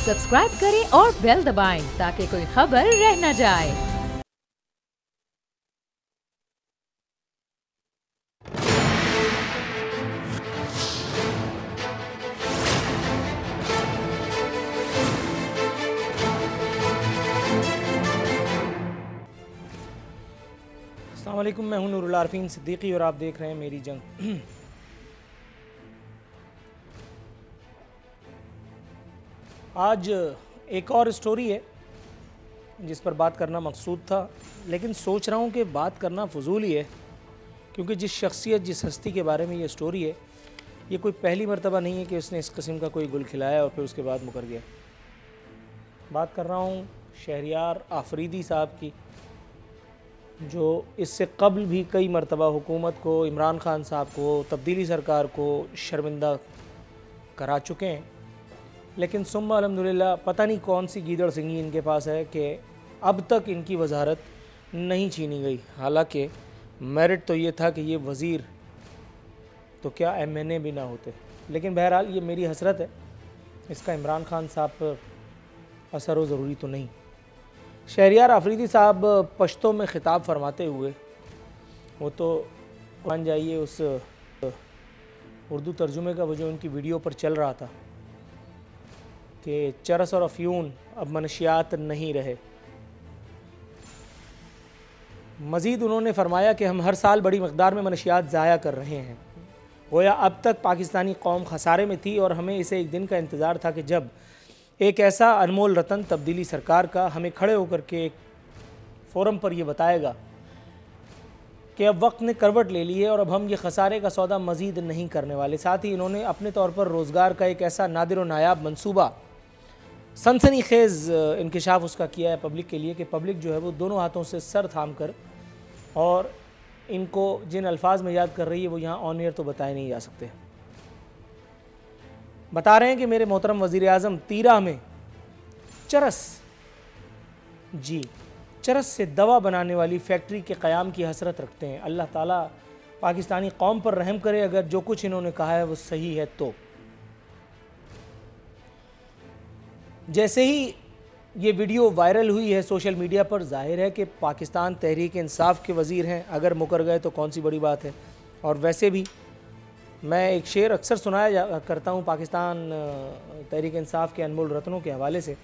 Subscribe करें और bell दबाएं ताकि कोई खबर रह न जाए। अस्सलाम वालेकुम, मैं हूं नूरुल आरफीन सिद्दीकी और आप देख रहे हैं मेरी जंग। आज एक और स्टोरी है जिस पर बात करना मकसूद था, लेकिन सोच रहा हूं कि बात करना फजूल ही है, क्योंकि जिस शख्सियत जिस हस्ती के बारे में ये स्टोरी है, ये कोई पहली मर्तबा नहीं है कि उसने इस किस्म का कोई गुल खिलाया और फिर उसके बाद मुकर गया। बात कर रहा हूँ शहरियार आफरीदी साहब की, जो इससे कबल भी कई मरतबा हुकूमत को, इमरान खान साहब को, तब्दीली सरकार को शर्मिंदा करा चुके हैं। लेकिन सुम्मा अल्हम्दुलिल्लाह पता नहीं कौन सी गीदड़ सिंगी इनके पास है कि अब तक इनकी वजारत नहीं छीनी गई। हालांकि मेरिट तो ये था कि ये वज़ीर तो क्या MNA भी ना होते, लेकिन बहरहाल ये मेरी हसरत है, इसका इमरान खान साहब पर असर व ज़रूरी तो नहीं। शहरियार आफरीदी साहब पश्तो में ख़िताब फरमाते हुए, वो तो मान जाइए उस उर्दू तर्जुमे का वो जो उनकी वीडियो पर चल रहा था कि चरस और अफ्यून अब मनशियात नहीं रहे। मज़ीद उन्होंने फरमाया कि हम हर साल बड़ी मकदार में मनशियात ज़ाया कर रहे हैं। गोया अब तक पाकिस्तानी कौम खसारे में थी और हमें इसे एक दिन का इंतज़ार था कि जब एक ऐसा अनमोल रतन तब्दीली सरकार का हमें खड़े होकर के एक फ़ोरम पर यह बताएगा कि अब वक्त ने करवट ले ली है और अब हम ये खसारे का सौदा मज़ीद नहीं करने वाले। साथ ही इन्होंने अपने तौर पर रोज़गार का एक ऐसा नादिर व नायाब मनसूबा, सनसनी खेज़ इंकिशाफ उसका किया है पब्लिक के लिए कि पब्लिक जो है वो दोनों हाथों से सर थाम कर, और इनको जिन अल्फाज में याद कर रही है वो यहाँ ऑन एयर तो बताए नहीं जा सकते। बता रहे हैं कि मेरे मोहतरम वज़ीर आज़म तीरा में चरस से दवा बनाने वाली फैक्ट्री के क़याम की हसरत रखते हैं। अल्लाह ताला पाकिस्तानी कौम पर रहम करे अगर जो कुछ इन्होंने कहा है वो सही है तो। जैसे ही ये वीडियो वायरल हुई है सोशल मीडिया पर, जाहिर है कि पाकिस्तान तहरीक इंसाफ के वज़ीर हैं, अगर मुकर गए तो कौन सी बड़ी बात है। और वैसे भी मैं एक शेर अक्सर सुनाया करता हूँ पाकिस्तान तहरीक इंसाफ के अनमोल रत्नों के हवाले से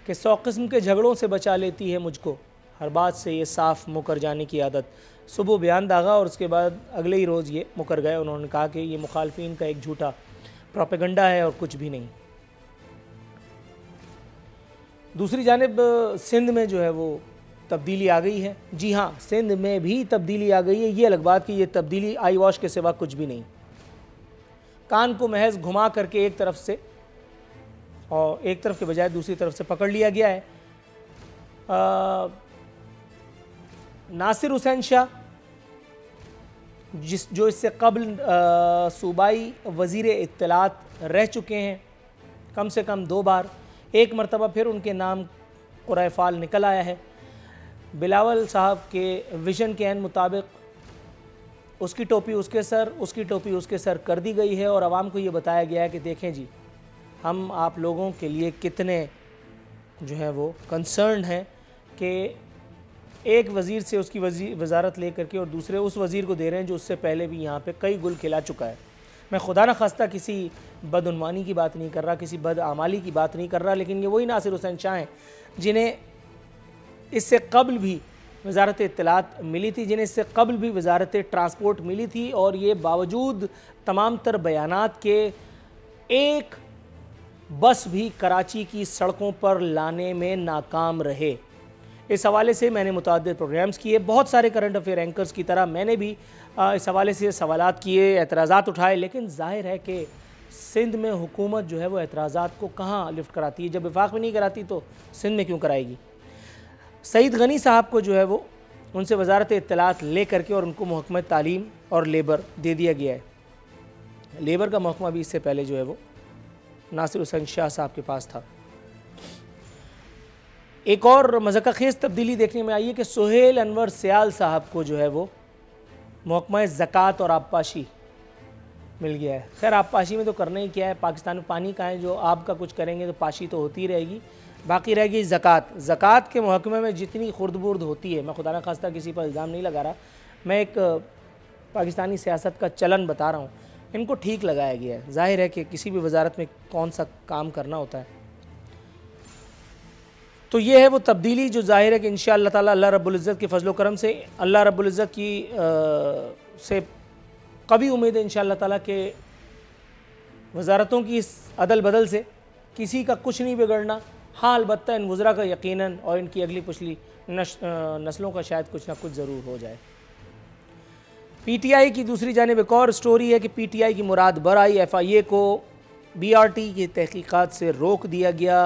कि 100 किस्म के झगड़ों से बचा लेती है मुझको हर बात से ये साफ मुकर जाने की आदत। सुबह बयान दागा और उसके बाद अगले ही रोज़ ये मुकर गए। उन्होंने कहा कि ये मुखालफिन का एक झूठा प्रोपेगेंडा है और कुछ भी नहीं। दूसरी जानिब सिंध में जो है वो तब्दीली आ गई है। जी हाँ, सिंध में भी तब्दीली आ गई है। ये अलग बात कि ये तब्दीली आई वॉश के सिवा कुछ भी नहीं। कान को महज घुमा करके एक तरफ से और एक तरफ के बजाय दूसरी तरफ से पकड़ लिया गया है। नासिर हुसैन शाह जो इससे कबल सूबाई वज़ीर इत्तलात रह चुके हैं कम से कम 2 बार, एक मरतबा फिर उनके नाम क़ुराए फ़ाल निकल आया है। बिलावल साहब के विज़न के ऐन मुताबिक उसकी टोपी उसके सर, उसकी टोपी उसके सर कर दी गई है और आवाम को ये बताया गया है कि देखें जी, हम आप लोगों के लिए कितने जो है वो कंसर्न हैं कि एक वज़ीर से उसकी वज़ारत ले करके और दूसरे उस वज़ीर को दे रहे हैं जो उससे पहले भी यहाँ पे कई गुल खिला चुका है। मैं खुदा न खास्ता किसी बदउनवानी की बात नहीं कर रहा, किसी बदआमाली की बात नहीं कर रहा, लेकिन ये वही नासिर हुसैन शाह हैं जिन्हें इससे कबल भी वज़ारत इत्तलात मिली थी, जिन्हें इससे कबल भी वज़ारत ट्रांसपोर्ट मिली थी, और ये बावजूद तमाम तर बयानात के एक बस भी कराची की सड़कों पर लाने में नाकाम रहे। इस हवाले से मैंने मुतअद्दिद प्रोग्राम्स किए, बहुत सारे करंट अफेयर एंकर्स की तरह मैंने भी इस हवाले से सवालात किए, एतराज़ात उठाए, लेकिन ज़ाहिर है कि सिंध में हुकूमत जो है वो एतराज़ात को कहाँ लिफ्ट कराती है। जब वफाक में नहीं कराती तो सिंध में क्यों कराएगी। सईद गनी साहब को जो है वो उनसे वज़ारत इत्तलात ले करके और उनको महकमा तालीम और लेबर दे दिया गया है। लेबर का महकमा भी इससे पहले जो है वो नासिर हुसैन शाह साहब के पास था। एक और मज़ाक़ खेज़ तब्दीली देखने में आई है कि सुहेल अनवर सयाल साहब को जो है वो महकमा ज़कात और आबपाशी मिल गया है। खैर आप पाशी में तो करना ही क्या है, पाकिस्तान में पानी कहाँ है, जो आपका कुछ करेंगे तो पाशी तो होती रहेगी। बाकी रहेगी ज़कात। ज़कात के महकमे में जितनी खुर्द-बुर्द होती है, मैं खुदा न खास्ता किसी पर इल्ज़ाम नहीं लगा रहा, मैं एक पाकिस्तानी सियासत का चलन बता रहा हूँ, इनको ठीक लगाया गया है। ज़ाहिर है कि किसी भी वजारत में कौन सा काम करना होता है, तो ये है वो तब्दीली जो ज़ाहिर है कि इंशाअल्लाह ताला अल्लाह रब्बुल इज़्ज़त के फजल करम से, अल्लाह रब्बुल इज़्ज़त की से कभी उम्मीद है इंशाअल्लाह ताला के वजारतों की इस अदल बदल से किसी का कुछ नहीं बिगड़ना। हाँ अलबत्ता इन वज़रा का यकीनन और इनकी अगली पिछली नस्लों का शायद कुछ ना कुछ ज़रूर हो जाए। PTI की दूसरी जानिब एक और स्टोरी है कि PTI की मुराद बर आई, FIA को BRT की तहकीकात से रोक दिया गया।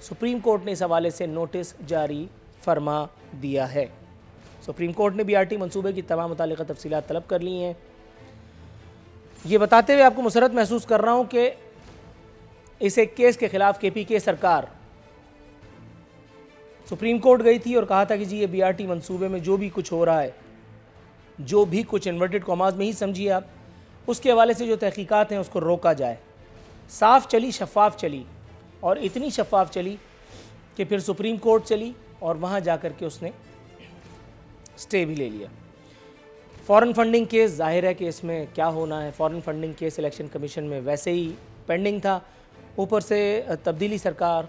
सुप्रीम कोर्ट ने इस हवाले से नोटिस जारी फरमा दिया है। सुप्रीम कोर्ट ने BRT मंसूबे की तमाम मुतालिका तफसीलात तलब कर ली हैं। ये बताते हुए आपको मुसरत महसूस कर रहा हूँ कि इस एक केस के ख़िलाफ़ KPK सरकार सुप्रीम कोर्ट गई थी और कहा था कि जी ये BRT मंसूबे में जो भी कुछ हो रहा है, जो भी कुछ इन्वर्टेड कॉमास में ही समझिए आप, उसके हवाले से जो तहकीकात हैं उसको रोका जाए। साफ़ चली, शफ़ाफ़ चली, और इतनी शफ़ाफ़ चली कि फिर सुप्रीम कोर्ट चली और वहाँ जा कर के उसने स्टे भी ले लिया। फ़ॉरेन फंडिंग केस, ज़ाहिर है कि इसमें क्या होना है, foreign funding case election commission में वैसे ही पेंडिंग था। ऊपर से तब्दीली सरकार,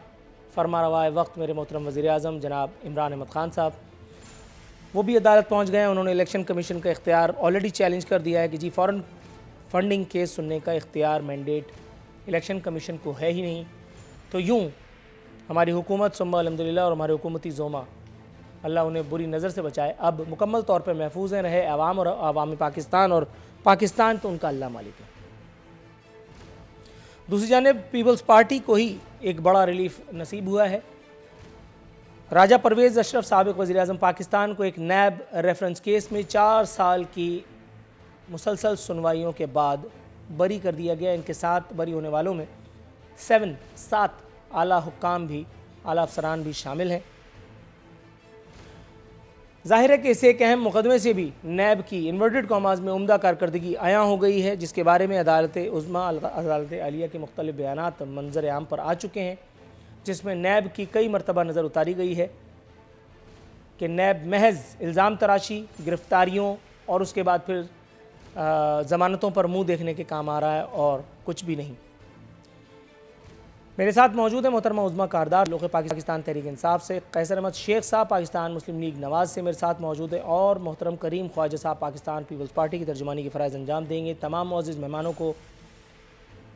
फरमा रवा वक्त मेरे मोहतरम वज़ीर-ए-आज़म जनाब इमरान अहमद ख़ान साहब, वो भी अदालत पहुंच गए हैं। उन्होंने इलेक्शन कमीशन का इख्तियार ऑलरेडी चैलेंज कर दिया है कि जी फ़ॉरेन फंडिंग केस सुनने का इख्तियार, मैंडेट इलेक्शन कमीशन को है ही नहीं। तो यूँ हमारी हुकूमत सुम्मा अल्हम्दुलिल्लाह और हमारे हुकूमती ज़ोमा, अल्लाह उन्हें बुरी नज़र से बचाए, अब मुकम्मल तौर पर महफूज रहे अवाम और अवाम पाकिस्तान, और पाकिस्तान तो उनका अल्लाह मालिक है। दूसरी जानिब पीपल्स पार्टी को ही एक बड़ा रिलीफ नसीब हुआ है। राजा परवेज़ अशरफ साबिक़ वज़ीर-ए-आज़म पाकिस्तान को एक नैब रेफरेंस केस में 4 साल की मुसलसल सुनवाइयों के बाद बरी कर दिया गया। इनके साथ बरी होने वालों में 7 आला हुक्काम भी, आला अफसरान भी शामिल हैं। ज़ाहिर है कि इस एक अहम मुकदमे से भी नैब की इन्वर्टेड कॉमास में उम्दा कारकर्दगी आया हो गई है, जिसके बारे में अदालत उज़्मा, अदालत आलिया के मुख्तलिफ बयानात मंजर आम पर आ चुके हैं, जिसमें नैब की कई मरतबा नज़र उतारी गई है कि नैब महज इल्ज़ाम तराशी, गिरफ्तारियों और उसके बाद फिर ज़मानतों पर मुंह देखने के काम आ रहा है और कुछ भी नहीं। मेरे साथ मौजूद है मोहतरमा उज़्मा कारदार लोग पाकिस्तान तहरीक इंसाफ से, कैसर अहमद शेख साहब पाकिस्तान मुस्लिम लीग नवाज़ से मेरे साथ मौजूद है, और मोहतरम करीम ख्वाजा साहब पाकिस्तान पीपल्स पार्टी की तर्जुमानी के फ़राइज़ अंजाम देंगे। तमाम मुअज़्ज़िज़ मेहमानों को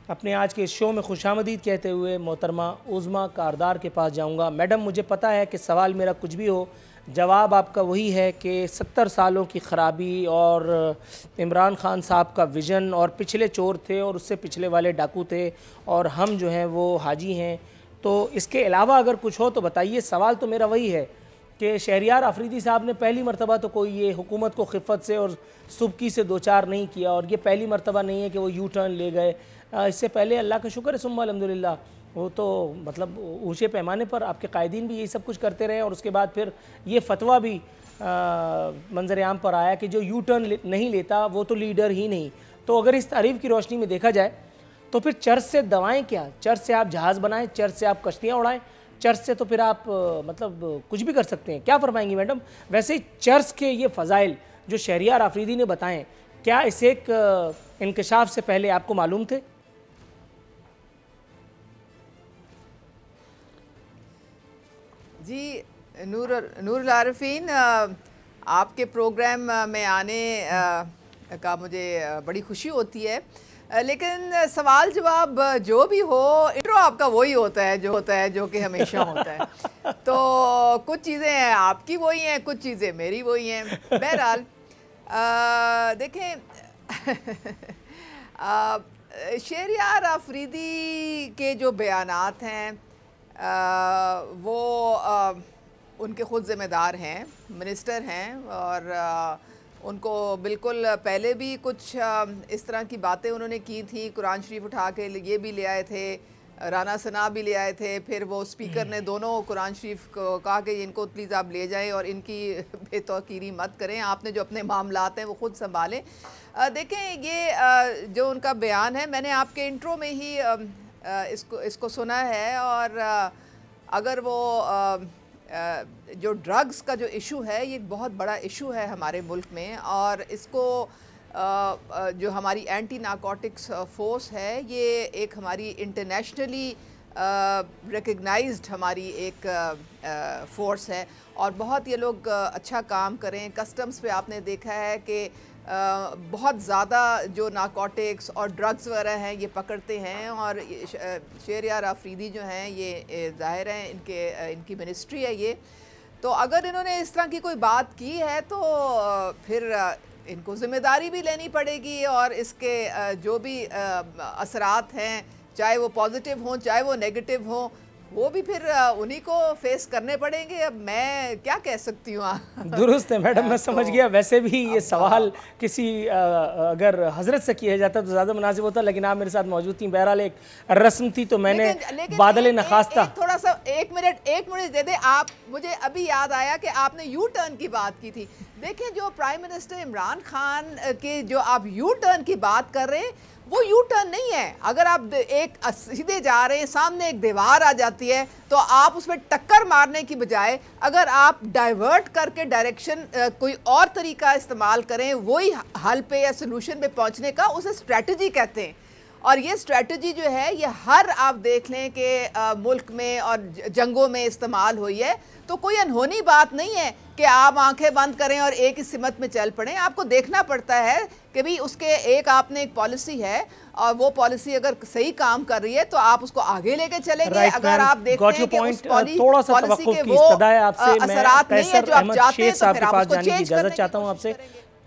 अपने आज के शो में खुशामदीद कहते हुए मोहतरमा उज़्मा कारदार के पास जाऊंगा। मैडम, मुझे पता है कि सवाल मेरा कुछ भी हो, जवाब आपका वही है कि 70 सालों की ख़राबी और इमरान ख़ान साहब का विज़न, और पिछले चोर थे और उससे पिछले वाले डाकू थे, और हम जो हैं वो हाजी हैं। तो इसके अलावा अगर कुछ हो तो बताइए। सवाल तो मेरा वही है कि शहरियार आफरीदी साहब ने पहली मरतबा तो कोई ये हुकूमत को खिफ़त से और सुबकी से दो चार नहीं किया, और ये पहली मरतबा नहीं है कि वो यू टर्न ले गए। इससे पहले अल्लाह का शुक्र है सुम्मा अल्हम्दुलिल्लाह, वो तो मतलब ऊँचे पैमाने पर आपके कायदीन भी यही सब कुछ करते रहे, और उसके बाद फिर ये फतवा भी मंजर आम पर आया कि जो यू टर्न नहीं लेता वो तो लीडर ही नहीं। तो अगर इस तारीफ़ की रोशनी में देखा जाए तो फिर चर्च से दवाएं क्या, चर्च से आप जहाज़ बनाएं, चर्च से आप कश्तियाँ उड़ाएं, चर्च से तो फिर आप मतलब कुछ भी कर सकते हैं। क्या फरमाएंगी मैडम? वैसे ही चर्च के ये फ़ज़ाइल जो शहरियार आफरीदी ने बताएं, क्या इस एक इंकशाफ से पहले आपको मालूम थे? जी नूरुल आरिफीन, आपके प्रोग्राम में आने का मुझे बड़ी खुशी होती है, लेकिन सवाल जवाब जो भी हो, इंट्रो आपका वही होता है जो कि हमेशा होता है। तो कुछ चीज़ें आपकी वही हैं, कुछ चीज़ें मेरी वही हैं। बहरहाल देखें शहरियार आफरीदी के जो बयानात हैं वो उनके ख़ुद ज़िम्मेदार हैं, मिनिस्टर हैं, और उनको बिल्कुल पहले भी कुछ इस तरह की बातें उन्होंने की थी। कुरान शरीफ उठा के ये भी ले आए थे, राना सना भी ले आए थे, फिर वो स्पीकर ने दोनों कुरान शरीफ को कहा कि इनको प्लीज़ आप ले जाएं और इनकी बेतौकीरी मत करें, आपने जो अपने मामलात हैं वो ख़ुद संभालें। देखें ये जो उनका बयान है, मैंने आपके इंट्रो में ही इसको सुना है, और अगर वो जो ड्रग्स का जो इशू है ये बहुत बड़ा इशू है हमारे मुल्क में, और इसको जो हमारी एंटी नारकोटिक्स फोर्स है ये एक हमारी इंटरनेशनली रिकग्नाइज्ड हमारी एक फोर्स है, और बहुत ये लोग अच्छा काम करें। कस्टम्स पे आपने देखा है कि बहुत ज़्यादा जो नारकोटिक्स और ड्रग्स वगैरह हैं ये पकड़ते हैं, और शहरयार आफरीदी जो हैं ये ज़ाहिर है इनकी मिनिस्ट्री है ये, तो अगर इन्होंने इस तरह की कोई बात की है तो फिर इनको ज़िम्मेदारी भी लेनी पड़ेगी, और इसके जो भी असरात हैं, चाहे वो पॉजिटिव हों चाहे वो नेगेटिव हों, वो भी फिर उन्हीं को फेस करने पड़ेंगे। अब मैं क्या कह सकती हूँ। दुरुस्त है मैडम, मैं समझ गया। वैसे भी ये सवाल किसी अगर हजरत से किया जाता तो ज़्यादा मुनासिब होता, लेकिन आप मेरे साथ मौजूद थी, बहरहाल एक रस्म थी तो मैंने बादल नखास्ता। थोड़ा सा एक मिनट दे दे आप, मुझे अभी याद आया कि आपने यू टर्न की बात की थी। देखिए जो प्राइम मिनिस्टर इमरान खान के जो आप यू टर्न की बात कर रहे हैं वो यू टर्न नहीं है। अगर आप एक सीधे जा रहे हैं, सामने एक दीवार आ जाती है तो आप उसमें टक्कर मारने की बजाय अगर आप डाइवर्ट करके डायरेक्शन कोई और तरीका इस्तेमाल करें, वही हल पे या सोल्यूशन पे पहुंचने का, उसे स्ट्रेटजी कहते हैं। और ये स्ट्रेटजी जो है ये हर आप देख लें कि मुल्क में और जंगों में इस्तेमाल हुई है, तो कोई अनहोनी बात नहीं है कि आप आंखें बंद करें और एक ही सिमत में चल पड़ें। आपको देखना पड़ता है कि भी उसके आपने एक पॉलिसी है, और वो पॉलिसी अगर सही काम कर रही है तो आप उसको आगे लेके चलेंगे। अगर आप देखते हैं कि उस पॉलिसी के वो असरात नहीं है जो आप चाहते हैं तो फिर आप उसको चेंज करने की चाहता हूं आपसे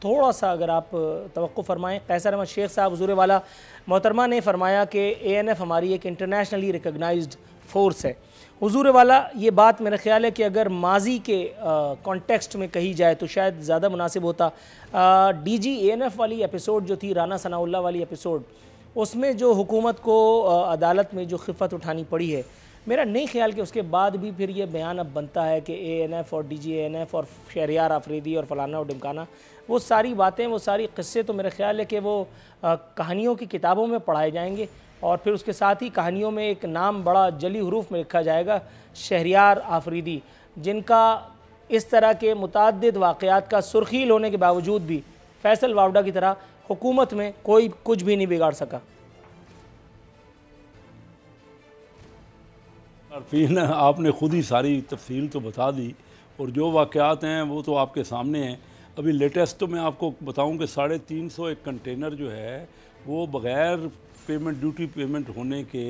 थोड़ा सा अगर आप तवक्कुफ़ फरमाएं। कैसर अहमद शेख साहब हुज़ूर वाला मोहतरमा ने फरमाया कि ANF हमारी एक इंटरनेशनली रिकग्नाइज्ड फोर्स है। हुज़ूर वाला ये बात मेरा ख्याल है कि अगर माजी के कॉन्टेक्स्ट में कही जाए तो शायद ज़्यादा मुनासिब होता। DG ANF वाली एपिसोड जो थी, राना सनाउल्लाह वाली एपिसोड, उसमें जो हुकूमत को अदालत में जो खिफ़त उठानी पड़ी है, मेरा नहीं ख्याल कि उसके बाद भी फिर ये बयान अब बनता है कि ANF और DG ANF और शहरयार आफरीदी और फलाना और ढिमकाना, वो सारी बातें, वो सारी क़िस्से तो मेरा ख्याल है कि वो कहानियों की किताबों में पढ़ाए जाएंगे, और फिर उसके साथ ही कहानियों में एक नाम बड़ा जली हरूफ में लिखा जाएगा, शहरयार आफरीदी, जिनका इस तरह के मुतअद्दिद वाक़यात का सुर्खील होने के बावजूद भी फैसल वावडा की तरह हुकूमत में कोई कुछ भी नहीं बिगाड़ सका। आरफीन, आपने ख़ुद ही सारी तफसील तो बता दी, और जो वाक़यात हैं वो तो आपके सामने हैं। अभी लेटेस्ट तो मैं आपको बताऊं कि 350 एक कंटेनर जो है वो बग़ैर पेमेंट, ड्यूटी पेमेंट होने के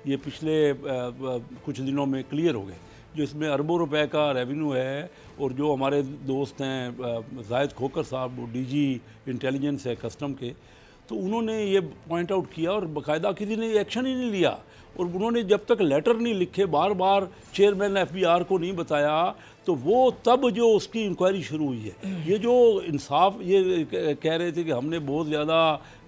ये पिछले कुछ दिनों में क्लियर हो गए, जो इसमें अरबों रुपए का रेवेन्यू है। और जो हमारे दोस्त हैं जाहिद खोकर साहब, वो DG इंटेलिजेंस है कस्टम के, तो उन्होंने ये पॉइंट आउट किया और बाकायदा किसी ने एक्शन ही नहीं लिया। और उन्होंने जब तक लेटर नहीं लिखे, बार बार चेयरमैन FBR को नहीं बताया, तो वो तब जो उसकी इंक्वायरी शुरू हुई है। ये जो इंसाफ ये कह रहे थे कि हमने बहुत ज़्यादा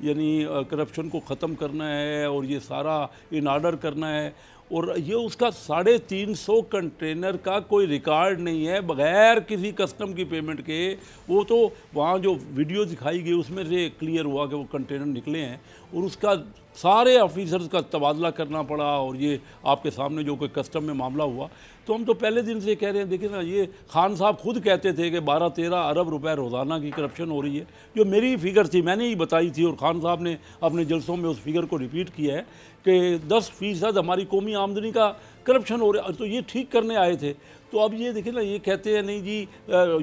यानी करप्शन को ख़त्म करना है और ये सारा इन ऑर्डर करना है, और ये उसका 350 कंटेनर का कोई रिकॉर्ड नहीं है बग़ैर किसी कस्टम की पेमेंट के। वो तो वहाँ जो वीडियो दिखाई गई उसमें से क्लियर हुआ कि वो कंटेनर निकले हैं, और उसका सारे ऑफिसर्स का तबादला करना पड़ा। और ये आपके सामने जो कोई कस्टम में मामला हुआ, तो हम तो पहले दिन से कह रहे हैं, देखिए ना, ये खान साहब खुद कहते थे कि 12-13 अरब रुपए रोज़ाना की करप्शन हो रही है, जो मेरी फिगर थी, मैंने ही बताई थी, और खान साहब ने अपने जलसों में उस फिगर को रिपीट किया है कि 10% हमारी कौमी आमदनी का करप्शन हो रहा है। तो ये ठीक करने आए थे। तो अब ये देखिए ना, ये कहते हैं नहीं जी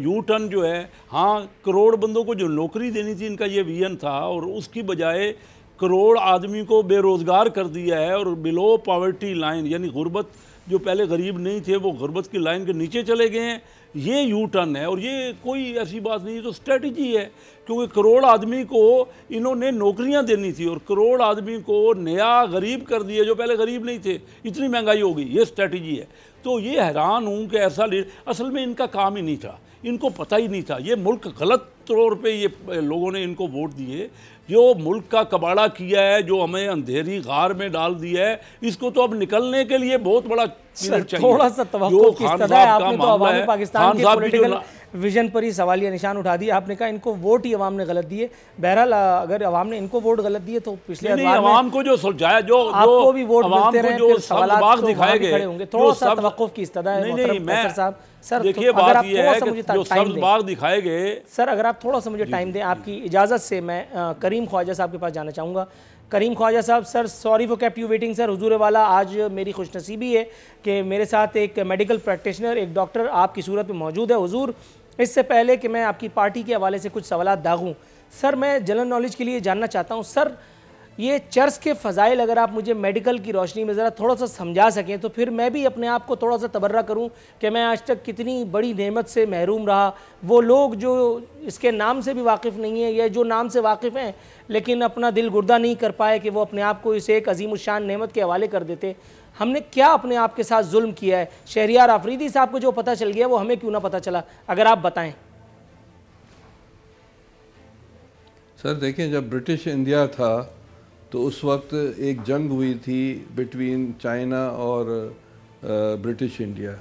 यू टर्न जो है, हाँ करोड़ बंदों को जो नौकरी देनी थी इनका ये विजन था, और उसकी बजाय करोड़ आदमी को बेरोज़गार कर दिया है, और बिलो पॉवर्टी लाइन यानी गुर्बत, जो पहले गरीब नहीं थे वो गुर्बत की लाइन के नीचे चले गए हैं। ये यू टर्न है, और ये कोई ऐसी बात नहीं है, तो स्ट्रेटजी है। क्योंकि करोड़ आदमी को इन्होंने नौकरियां देनी थी, और करोड़ आदमी को नया गरीब कर दिया जो पहले गरीब नहीं थे, इतनी महंगाई हो गई। ये स्ट्रेटजी है। तो ये हैरान हूँ कि ऐसा असल में इनका काम ही नहीं था, इनको पता ही नहीं था। ये मुल्क गलत तौर पे ये लोगों ने इनको वोट दिए, जो मुल्क का कबाड़ा किया है, जो हमें अंधेरी गार में डाल दिया है, इसको तो अब निकलने के लिए बहुत बड़ा पीरियड चाहिए। थोड़ा सा तवक्कुफ की इस्तदा है, आपने तो अवामी पाकिस्तान के पॉलिटिकल विजन पर ही सवालिया निशान उठा दिया। आपने कहा इनको वोट ही अवाम ने गलत दिए। बहरहाल अगर अवाम ने इनको वोट गलत दिए तो पिछले अवाम को जो सुलझाया, जो आपको भी वोट मिलते रहे, जो सवाल दिखाए गए होंगे। थोड़ा सा तवक्कुफ की इस्तदा है मोहतरम साहब। सर देखिए, बात ये है कि जो सब्ज़ बाग दिखाए गए, सर अगर आप थोड़ा सा मुझे टाइम दें, आपकी इजाज़त से मैं करीम ख्वाजा साहब के पास जाना चाहूँगा। करीम Khwaja Sahab, sir sorry for kept you waiting sir. हुजूर वाला, आज मेरी खुशनसीबी है कि मेरे साथ एक मेडिकल प्रैक्टिशनर, एक डॉक्टर आपकी सूरत में मौजूद है। हुजूर, इससे पहले कि मैं आपकी पार्टी के हवाले से कुछ सवालात दागूं, सर मैं जनरल नॉलेज के लिए जानना चाहता हूं, सर ये चर्च के फ़ज़ाइल अगर आप मुझे मेडिकल की रोशनी में ज़रा थोड़ा सा समझा सकें तो फिर मैं भी अपने आप को थोड़ा सा तबर्रा करूं कि मैं आज तक कितनी बड़ी नेमत से महरूम रहा। वो लोग जो इसके नाम से भी वाकिफ़ नहीं है, या जो नाम से वाकिफ़ हैं लेकिन अपना दिल गुर्दा नहीं कर पाए कि वो अपने आप को इसे एक अजीमुशान नेमत के हवाले कर देते। हमने क्या अपने आप के साथ जुल्म किया है? शहरियार अफरीदी साहब को जो पता चल गया वो हमें क्यों ना पता चला? अगर आप बताएं। सर देखिए, जब ब्रिटिश इंडिया था तो उस वक्त एक जंग हुई थी बिटवीन चाइना और ब्रिटिश इंडिया।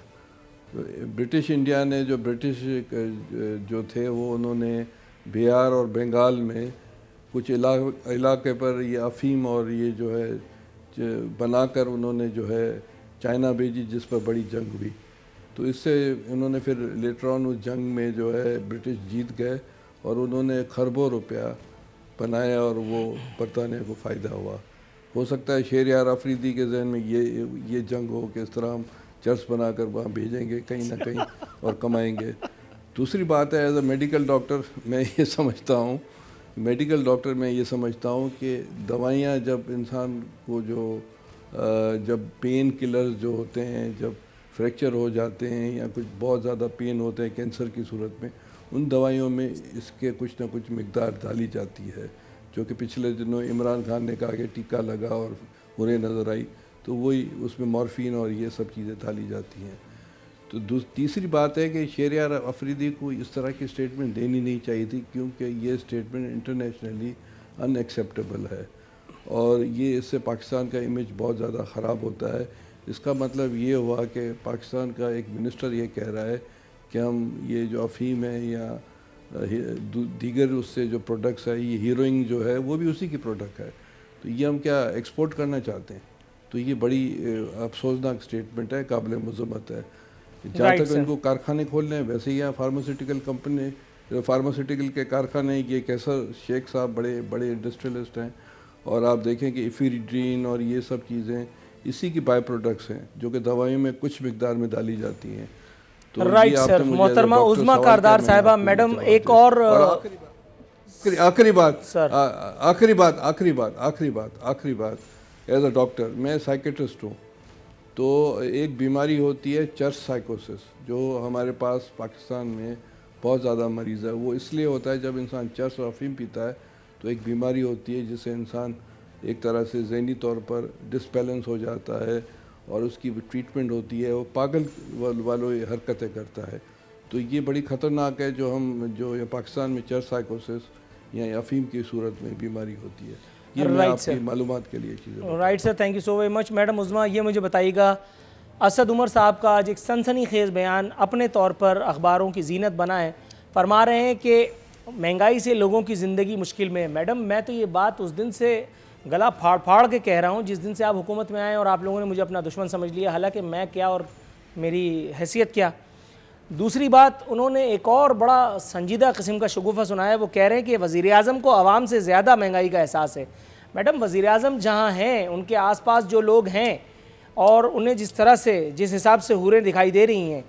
ब्रिटिश इंडिया ने जो ब्रिटिश जो थे वो उन्होंने बिहार और बंगाल में कुछ इलाके पर ये अफीम और ये जो है बनाकर उन्होंने जो है चाइना भेजी, जिस पर बड़ी जंग हुई। तो इससे उन्होंने फिर लेटर ऑन उस जंग में जो है ब्रिटिश जीत गए और उन्होंने खरबों रुपया बनाया और वो बरतानिया को फ़ायदा हुआ। हो सकता है शहरियार अफरीदी के जहन में ये जंग हो कि इस तरह हम चर्च बनाकर वहाँ भेजेंगे कहीं ना कहीं और कमाएंगे। दूसरी बात है, एज अ मेडिकल डॉक्टर मैं ये समझता हूँ, मेडिकल डॉक्टर मैं ये समझता हूँ कि दवाइयाँ जब इंसान को जब पेन किलर्स जो होते हैं, जब फ्रैक्चर हो जाते हैं या कुछ बहुत ज़्यादा पेन होते हैं कैंसर की सूरत में, उन दवाइयों में इसके कुछ ना कुछ मिकदार डाली जाती है, जो कि पिछले दिनों इमरान खान ने कहा कि टीका लगा और बुरे नज़र आई, तो वही उसमें मॉर्फिन और ये सब चीज़ें डाली जाती हैं। तो तीसरी बात है कि शहरियार अफरीदी को इस तरह की स्टेटमेंट देनी नहीं चाहिए थी, क्योंकि ये स्टेटमेंट इंटरनेशनली अनएक्सेप्टेबल है और ये इससे पाकिस्तान का इमेज बहुत ज़्यादा ख़राब होता है। इसका मतलब ये हुआ कि पाकिस्तान का एक मिनिस्टर ये कह रहा है कि हम ये जो अफीम है या दीगर उससे जो प्रोडक्ट्स है, ये हीरोइन जो है वो भी उसी की प्रोडक्ट है, तो ये हम क्या एक्सपोर्ट करना चाहते हैं? तो ये बड़ी अफसोसनाक स्टेटमेंट है, काबिल मज़म्मत है। जहाँ तक इनको कारखाने खोलने हैं, वैसे ही यहाँ फार्मास्यूटिकल कंपनी, फार्मास्यूटिकल के कारखाने, ये कैसर शेख साहब बड़े बड़े इंडस्ट्रियलिस्ट हैं और आप देखें कि इफिरिड्रीन और ये सब चीज़ें इसी की बाई प्रोडक्ट्स हैं जो कि दवाइयों में कुछ मिकदार में डाली जाती हैं। तो राइट सर। मोहतरमा उज़मा कारदार साहिबा, मैडम एक और आखिरी बात एज अ डॉक्टर, मैं साइकेट्रिस्ट हूँ, तो एक बीमारी होती है चर्च साइकोसिस, जो हमारे पास पाकिस्तान में बहुत ज़्यादा मरीज़ है। वो इसलिए होता है जब इंसान चर्च और अफीम पीता है तो एक बीमारी होती है जिससे इंसान एक तरह से ज़हनी तौर पर डिसबैलेंस हो जाता है और उसकी ट्रीटमेंट होती है, वो पागल वालों हरकतें करता है। तो ये बड़ी ख़तरनाक है जो ये पाकिस्तान में चर्च साइकोसिस या अफीम की सूरत में बीमारी होती है। ये मैं आपकी मालूमात के लिए चीज़ें। Right sir, thank you so very much. Madam Uzma, ये मुझे बताइएगा, असद उमर साहब का आज एक सनसनीखेज़ बयान अपने तौर पर अखबारों की जीनत बना है। फरमा रहे हैं कि महंगाई से लोगों की ज़िंदगी मुश्किल में है। मैडम, मैं तो ये बात उस दिन से गला फाड़ फाड़ के कह रहा हूँ जिस दिन से आप हुकूमत में आए और आप लोगों ने मुझे अपना दुश्मन समझ लिया, हालांकि मैं क्या और मेरी हैसियत क्या। दूसरी बात, उन्होंने एक और बड़ा संजीदा किस्म का शगुफ़ा सुनाया। वो कह रहे हैं कि वज़ीर आज़म को आवाम से ज़्यादा महंगाई का एहसास है। मैडम, वज़ीर आज़म जहाँ हैं, उनके आसपास जो लोग हैं और उन्हें जिस तरह से जिस हिसाब से हुरें दिखाई दे रही हैं,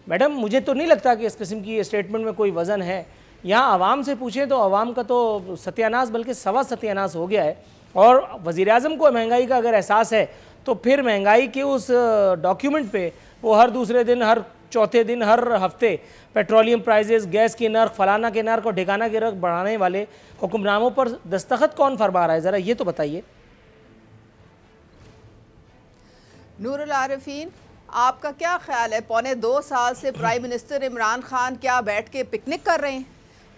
मैडम मुझे तो नहीं लगता कि इस किस्म की स्टेटमेंट में कोई वज़न है। यहाँ आवाम से पूछें तो आवाम का तो सत्यानाश बल्कि सवा सत्यानाश हो गया है। और वज़ीर आज़म को महंगाई का अगर एहसास है तो फिर महंगाई के उस डॉक्यूमेंट पे वो हर दूसरे दिन, हर चौथे दिन, हर हफ्ते पेट्रोलियम प्राइजेस, गैस की नर्क, फलाना के नर्क और ठिकाना के नर्क बढ़ाने वाले हुक्मनामों पर दस्तखत कौन फरमा रहा है, ज़रा ये तो बताइए। नूरुल आरिफीन, आपका क्या ख्याल है, 1.25 साल से प्राइम मिनिस्टर इमरान खान क्या बैठ के पिकनिक कर रहे हैं?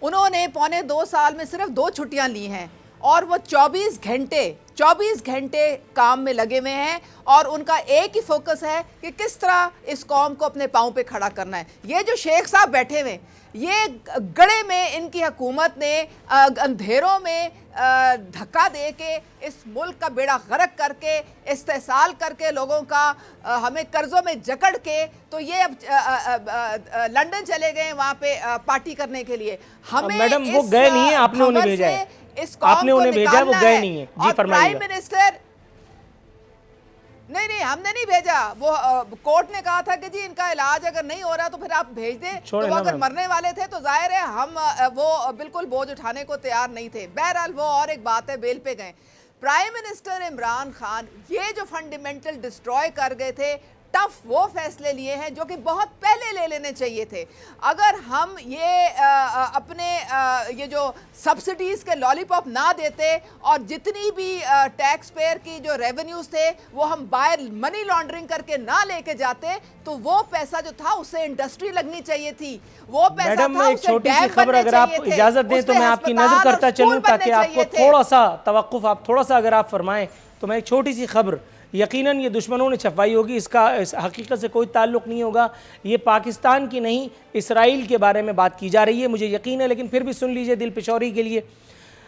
उन्होंने पौने 2 साल में सिर्फ 2 छुट्टियां ली हैं और वो 24 घंटे काम में लगे हुए हैं और उनका एक ही फोकस है कि किस तरह इस कौम को अपने पांव पे खड़ा करना है। ये जो शेख साहब बैठे हुए, ये गड़े में इनकी हुकूमत ने अंधेरों में धक्का दे के इस मुल्क का बेड़ा गर्क करके, इस्तेसाल करके लोगों का, हमें कर्जों में जकड़ के, तो ये अब लंदन चले गए वहाँ पे पार्टी करने के लिए। हमें मैडम वो गए नहीं है, आपने उन्हें भेजा है, आपने उन्हें भेजा, वो गए नहीं है। जी फरमाइए। प्राइम मिनिस्टर नहीं, हमने नहीं भेजा। वो कोर्ट ने कहा था कि जी इनका इलाज अगर नहीं हो रहा तो फिर आप भेज दें। तो वो अगर मरने वाले थे तो जाहिर है हम वो बिल्कुल बोझ उठाने को तैयार नहीं थे। बहरहाल वो और एक बात है, बेल पे गए। प्राइम मिनिस्टर इमरान खान ये जो फंडामेंटल डिस्ट्रॉय कर गए थे, टफ वो फैसले लिए हैं जो कि बहुत पहले ले लेने चाहिए थे। अगर हम ये अपने ये जो सब्सिडीज़ के लॉलीपॉप ना देते और जितनी भी टैक्स पेयर की जो रेवेन्यूज़ थे वो हम बाहर मनी लॉन्ड्रिंग करके ना लेके जाते, तो वो पैसा जो था उससे इंडस्ट्री लगनी चाहिए थी। वो पैसा था एक छोटी सी खबर अगर आप इजाज़त दें तो मैं आपकी नज़र करता चलूँ ताकि आपको थोड़ा सा तवक्कुफ, आप थोड़ा सा अगर आप फरमाएं तो मैं एक छोटी सी खबर, यकीनन ये दुश्मनों ने छपवाई होगी, इसका इस हकीकत से कोई ताल्लुक़ नहीं होगा। ये पाकिस्तान की नहीं, इसराइल के बारे में बात की जा रही है, मुझे यकीन है, लेकिन फिर भी सुन लीजिए दिल पिशौरी के लिए।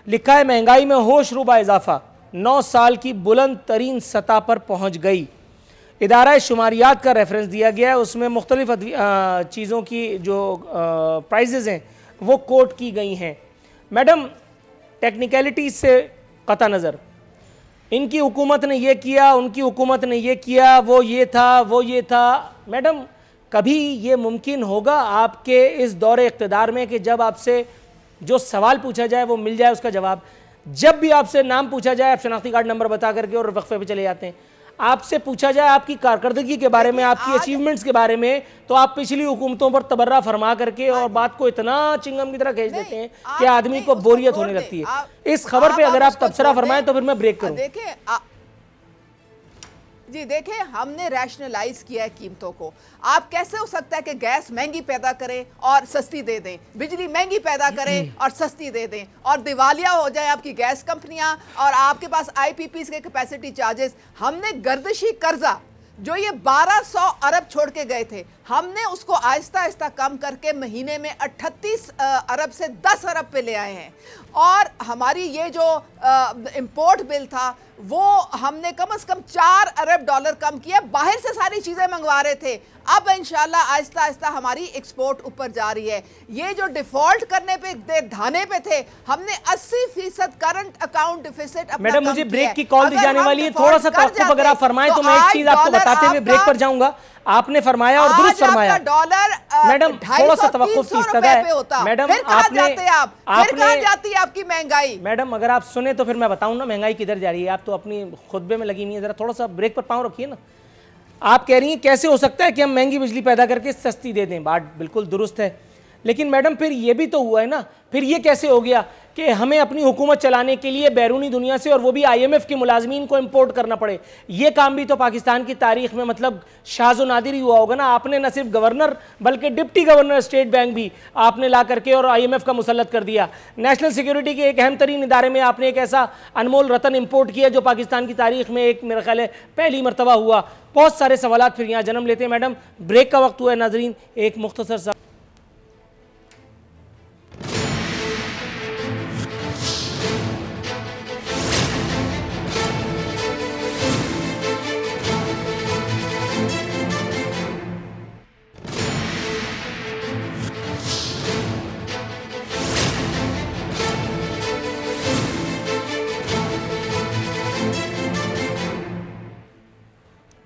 लिखा है महंगाई में होश रुबा इजाफा 9 साल की बुलंद तरीन सतह पर पहुँच गई। इदारा शुमारियात का रेफरेंस दिया गया है, उसमें मुख्तलिफ चीज़ों की जो प्राइजेज़ हैं वो कोट की गई हैं। मैडम टेक्निकलिटीज़ से कता नज़र, इनकी हुकूमत ने ये किया, उनकी हुकूमत ने ये किया, वो ये था, वो ये था। मैडम कभी ये मुमकिन होगा आपके इस दौरे इक़्तिदार में कि जब आपसे जो सवाल पूछा जाए वो मिल जाए उसका जवाब? जब भी आपसे नाम पूछा जाए आप शनाख्ती कार्ड नंबर बता करके और वक्फे पे चले जाते हैं। आपसे पूछा जाए आपकी कारकर्दगी के बारे में, आपकी अचीवमेंट्स के बारे में, तो आप पिछली हुकूमतों पर तबर्रा फरमा करके और बात को इतना चिंगम की तरह खींच देते हैं कि आदमी को बोरियत होने लगती है। इस खबर पे अगर आप तबसरा फरमाएं तो फिर मैं ब्रेक करूं। देखिए हमने रैशनलाइज किया है कीमतों को। आप कैसे हो सकता है कि गैस महंगी पैदा करें और सस्ती दे दें, बिजली महंगी पैदा करें और सस्ती दे दें, और दिवालिया हो जाए आपकी गैस कंपनियां और आपके पास आईपीपी के कैपेसिटी चार्जेस। हमने गर्दिशी कर्जा जो ये 1200 अरब छोड़ के गए थे, हमने उसको आहिस्ता आहिस्ता कम करके महीने में 38 अरब से 10 अरब पे ले आए हैं। और हमारी ये जो इंपोर्ट बिल था वो हमने कम से कम 4 अरब डॉलर कम किया। बाहर से सारी चीज़ें मंगवा रहे थे, अब इंशाल्लाह आहिस्ता आहिस्ता हमारी एक्सपोर्ट ऊपर जा रही है। ये जो डिफॉल्ट करने पे धाने पे थे, हमने 80% करंट अकाउंट डिफिसिट अपना। मैडम मुझे ब्रेक की कॉल दी जाने वाली है, थोड़ा सा तवक्कुफ अगर आप फरमाएं तो मैं एक चीज आपको बताते हुए ब्रेक पर जाऊंगा। आपने फरमाया और दुरुस्त फरमाया डॉलर, मैडम थोड़ा सा तवक्कुफ की इस्तदा है। मैडम आपने जाती है आपकी महंगाई। मैडम अगर आप सुने तो फिर मैं बताऊं ना महंगाई किधर जा रही है। आप तो अपनी खुतबे में लगी हुई है, जरा थोड़ा सा ब्रेक पर पाँव रखिए ना। आप कह रही हैं कैसे हो सकता है कि हम महंगी बिजली पैदा करके सस्ती दे दें, बात बिल्कुल दुरुस्त है, लेकिन मैडम फिर ये भी तो हुआ है ना, फिर ये कैसे हो गया कि हमें अपनी हुकूमत चलाने के लिए बैरूनी दुनिया से और वो भी IMF के मुलाजमीन को इंपोर्ट करना पड़े? ये काम भी तो पाकिस्तान की तारीख में मतलब शाज़ो नादिर ही हुआ होगा ना। आपने न सिर्फ गवर्नर बल्कि डिप्टी गवर्नर स्टेट बैंक भी आपने ला करके और IMF का मुसल्लत कर दिया। नेशनल सिक्योरिटी के एक अहम तरीन इदारे में आपने एक ऐसा अनमोल रतन इंपोर्ट किया जो पाकिस्तान की तारीख में एक मेरा ख्याल है पहली मरतबा हुआ। बहुत सारे सवालात फिर यहाँ जन्म लेते हैं। मैडम ब्रेक का वक्त हुआ है, नाजरीन एक मुख्तसर सा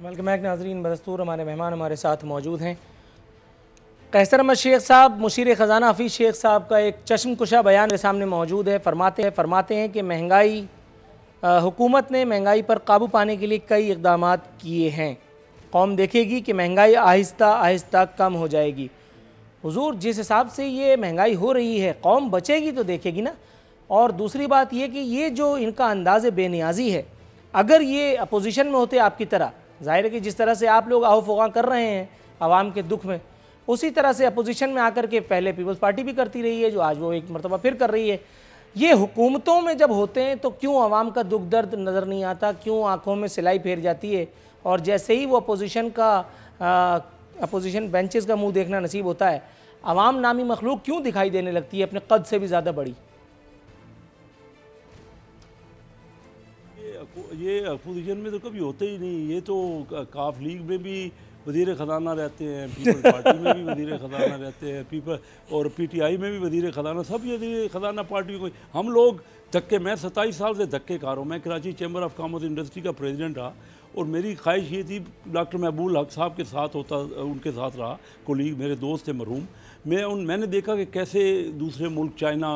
वेलकम बैक नाजरीन। बदस्तूर हमारे मेहमान हमारे साथ मौजूद हैं कैसर अहमद शेख साहब, मुशीर ख़जाना हफीज़ शेख साहब का एक चश्मकुशा बयान मेरे सामने मौजूद है। फरमाते हैं कि महंगाई, हुकूमत ने महंगाई पर काबू पाने के लिए कई इक़दाम किए हैं। कौम देखेगी कि महंगाई आहिस्ता आहिस्ता कम हो जाएगी। हुजूर जिस हिसाब से ये महंगाई हो रही है कौम बचेगी तो देखेगी ना। और दूसरी बात ये कि ये जो इनका अंदाज़ बेनियाजी है, अगर ये अपोजिशन में होते आपकी तरह, जाहिर है कि जिस तरह से आप लोग आहो फोगा कर रहे हैं आवाम के दुख में, उसी तरह से अपोजिशन में आकर के पहले पीपल्स पार्टी भी करती रही है, जो आज वो एक मरतबा फिर कर रही है। ये हुकूमतों में जब होते हैं तो क्यों आवाम का दुख दर्द नज़र नहीं आता, क्यों आंखों में सिलाई फेर जाती है, और जैसे ही वो अपोजिशन बेंचेस का मुंह देखना नसीब होता है, आवाम नामी मखलूक क्यों दिखाई देने लगती है अपने कद से भी ज़्यादा बड़ी। ये अपोजिशन में तो कभी होते ही नहीं। ये तो काफ लीग में भी वज़ीर ख़जाना रहते हैं, पीपल पार्टी में भी वज़ीर ख़जाना रहते हैं, पीपल और पीटीआई में भी वज़ीर ख़जाना, सब ये वज़ीर ख़जाना पार्टी को। हम लोग धक्के, मैं 27 साल से धक्के खा रहा हूँ। मैं Karachi chamber of commerce industry का प्रेसिडेंट रहा, और मेरी ख्वाहिश ये थी, डॉक्टर महबूल हक साहब के साथ उनके साथ रहा, कोलीग मेरे दोस्त थे मरहूम। मैंने देखा कि कैसे दूसरे मुल्क चाइना,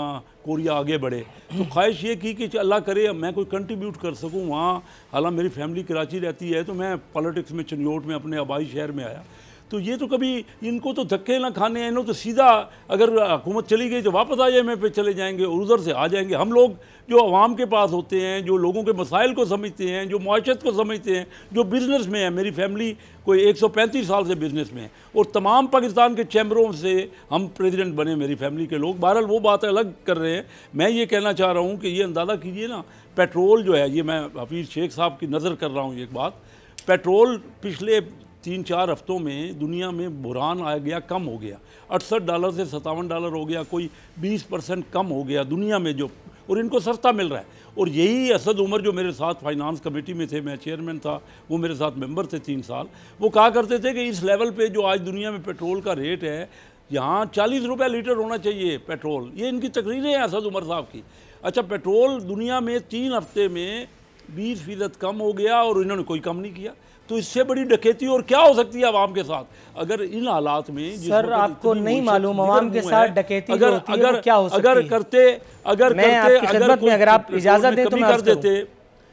कोरिया आगे बढ़े, तो ख्वाहिश ये की कि अल्लाह करे मैं कोई कंट्रीब्यूट कर सकूं वहाँ। हालांकि मेरी फैमिली कराची रहती है, तो मैं पॉलिटिक्स में चनियोट में अपने आबाई शहर में आया। तो ये तो कभी इनको तो धक्के ना खाने हैं, इन्हों तो सीधा अगर हुकूमत चली गई तो वापस IMF पे चले जाएंगे और उधर से आ जाएंगे। हम लोग जो अवाम के पास होते हैं, जो लोगों के मसाइल को समझते हैं, जो मुआशरत को समझते हैं, जो बिज़नेस में है, मेरी फैमिली कोई 135 साल से बिज़नेस में है, और तमाम पाकिस्तान के चैम्बरों से हम प्रेसिडेंट बने मेरी फैमिली के लोग। बहरहाल वो बात अलग कर रहे हैं। मैं ये कहना चाह रहा हूँ कि ये अंदाज़ा कीजिए ना, पेट्रोल जो है, ये मैं हफीज़ शेख साहब की नज़र कर रहा हूँ एक बात, पेट्रोल पिछले 3-4 हफ्तों में दुनिया में बुरान आ गया, कम हो गया, $68 से $57 हो गया, कोई 20% कम हो गया दुनिया में जो, और इनको सस्ता मिल रहा है। और यही असद उमर जो मेरे साथ फाइनेंस कमेटी में थे, मैं चेयरमैन था, वो मेरे साथ मेंबर थे 3 साल, वो कहा करते थे कि इस लेवल पे जो आज दुनिया में पेट्रोल का रेट है, यहाँ 40 रुपये लीटर होना चाहिए पेट्रोल। ये इनकी तकरीरें हैं असद उमर साहब की। अच्छा, पेट्रोल दुनिया में 3 हफ्ते में 20% कम हो गया और इन्होंने कोई कम नहीं किया। तो इससे बड़ी डकैती और क्या हो सकती है आवाम के साथ? अगर इन हालात में सर आपको नहीं मालूम आवाम के साथ डकैती जो होती है वो क्या हो सकती है? अगर आप इजाजत दें तो मैं कर देते,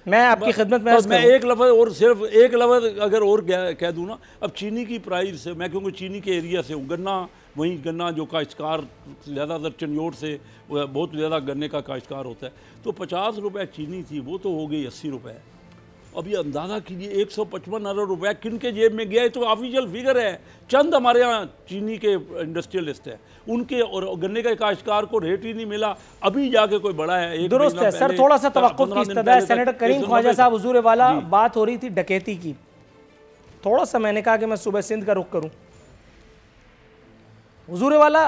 मैं आपकी खिदमत में मैं एक लफ्ज़ और सिर्फ एक लफ्ज़ अगर और कह दूँ ना, अब चीनी की प्राइस, मैं क्योंकि चीनी के एरिया से हूँ, गन्ना वहीं गन्ना जो काश्तकार ज़्यादातर चनियोट से बहुत ज़्यादा गन्ने का काश्तकार होता है, तो 50 रुपये चीनी थी, वो तो हो गई 80 रुपये। अब ये अंदाज़ा कीजिए 155 अरब रुपया किन के जेब में गया है? तो ऑफिशियल फिगर है, चंद हमारे यहाँ चीनी के इंडस्ट्रियलिस्ट है, उनके और गन्ने के काश्तकार को रेट ही नहीं मिला। अभी जाके कोई बड़ा है, दुरुस्त है सर। थोड़ा सा तवक्कुफ की इस्तदा है। सेनेटर करीम ख्वाजा साहब, हुजूर वाला, बात हो रही थी डकैती की, थोड़ा सा मैंने कहा कि मैं सुबह सिंध का रुख करूँ। हुजूर वाला,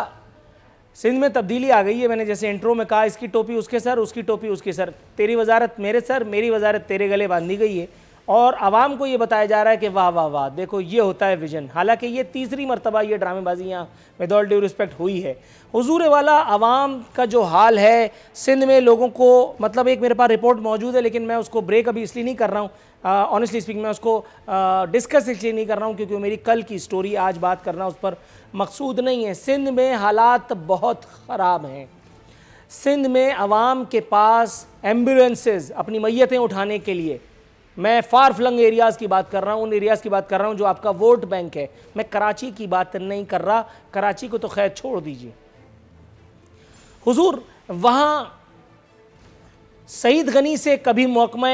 सिंध में तब्दीली आ गई है। मैंने जैसे इंट्रो में कहा, इसकी टोपी उसके सर, उसकी टोपी उसके सर, तेरी वजारत मेरे सर, मेरी वजारत तेरे गले बांधी गई है, और आवाम को ये बताया जा रहा है कि वाह वाह वाह, देखो ये होता है विजन। हालांकि ये तीसरी मरतबा ये ड्रामेबाजी यहाँ विद ऑल ड्यू रिस्पेक्ट हुई है। हुजूर वाला, आवाम का जो हाल है सिंध में, लोगों को, मतलब एक मेरे पास रिपोर्ट मौजूद है, लेकिन मैं उसको ब्रेक अभी इसलिए नहीं कर रहा हूँ, ऑनेस्टली स्पीकिंग मैं उसको डिस्कस इसलिए नहीं कर रहा हूँ क्योंकि मेरी कल की स्टोरी, आज बात करना उस पर मकसूद नहीं है। सिंध में हालात बहुत ख़राब हैं। सिंध में आवाम के पास एम्बुलेंसेज अपनी मैयतें उठाने के लिए, मैं फार फ्लंग एरियाज़ की बात कर रहा हूँ, उन एरियाज़ की बात कर रहा हूँ जो आपका वोट बैंक है। मैं कराची की बात नहीं कर रहा, कराची को तो खैर छोड़ दीजिए। हुजूर, वहाँ सईद गनी से कभी महकमा